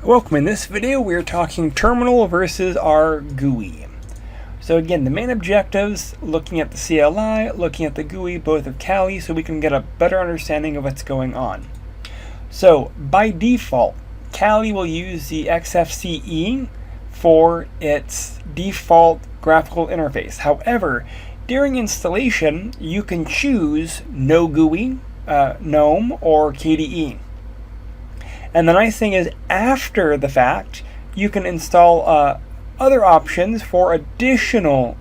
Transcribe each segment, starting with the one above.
Welcome. In this video we're talking terminal versus our GUI. So again, the main objectives, looking at the CLI, looking at the GUI, both of Kali, so we can get a better understanding of what's going on. So by default, Kali will use the XFCE for its default graphical interface. However, during installation, you can choose no GUI, GNOME, or KDE. And the nice thing is, after the fact, you can install other options for additional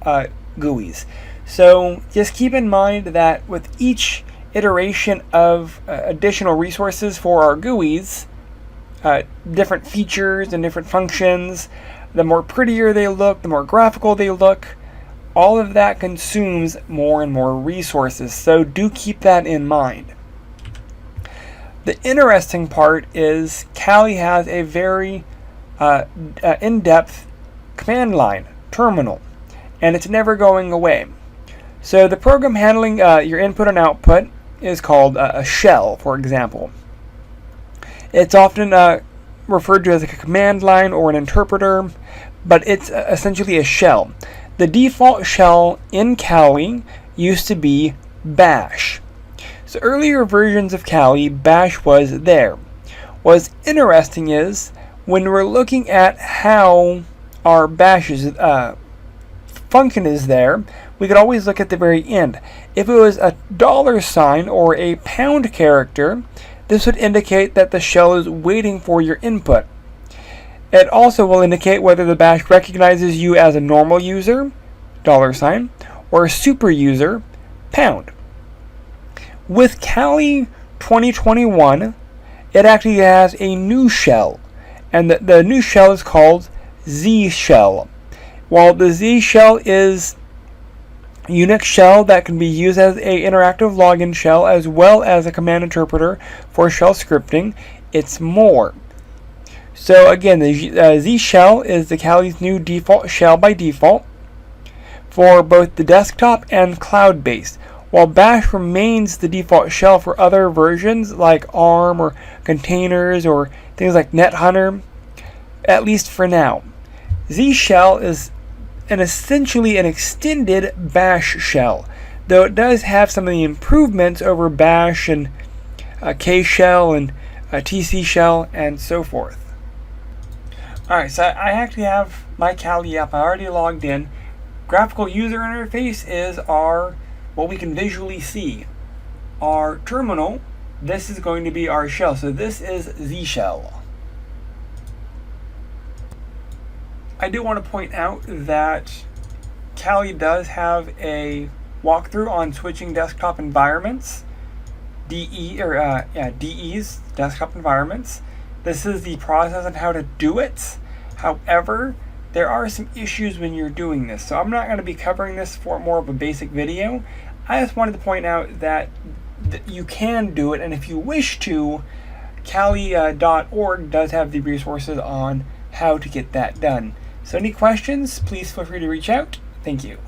GUIs. So just keep in mind that with each iteration of additional resources for our GUIs, different features and different functions, the more prettier they look, the more graphical they look, all of that consumes more and more resources. So do keep that in mind. The interesting part is Kali has a very in-depth command line terminal, and it's never going away. So the program handling your input and output is called a shell, for example. It's often referred to as a command line or an interpreter, but it's essentially a shell. The default shell in Kali used to be bash. So earlier versions of Kali, bash was there. What's interesting is, when we're looking at how our bash's function is there, we could always look at the very end. If it was a $sign or a pound character, this would indicate that the shell is waiting for your input. It also will indicate whether the bash recognizes you as a normal user, $sign, or a super user, pound. With Kali 2021, it actually has a new shell, and the new shell is called Z shell. While the Z shell is a Unix shell that can be used as an interactive login shell as well as a command interpreter for shell scripting, it's more. So again, the Z shell is the Kali's new default shell by default for both the desktop and cloud-based, while bash remains the default shell for other versions like ARM or containers or things like NetHunter, at least for now. Z shell is essentially an extended bash shell, though it does have some of the improvements over bash and K shell and TC shell and so forth. Alright, so I actually have my Kali app. I already logged in. Graphical user interface is what we can visually see. Our terminal, this is going to be our shell. So this is Z shell. I do want to point out that Kali does have a walkthrough on switching desktop environments, DE's desktop environments. This is the process on how to do it. However, there are some issues when you're doing this, so I'm not going to be covering this for more of a basic video. I just wanted to point out that you can do it, and if you wish to, Kali.org does have the resources on how to get that done. So any questions, please feel free to reach out. Thank you.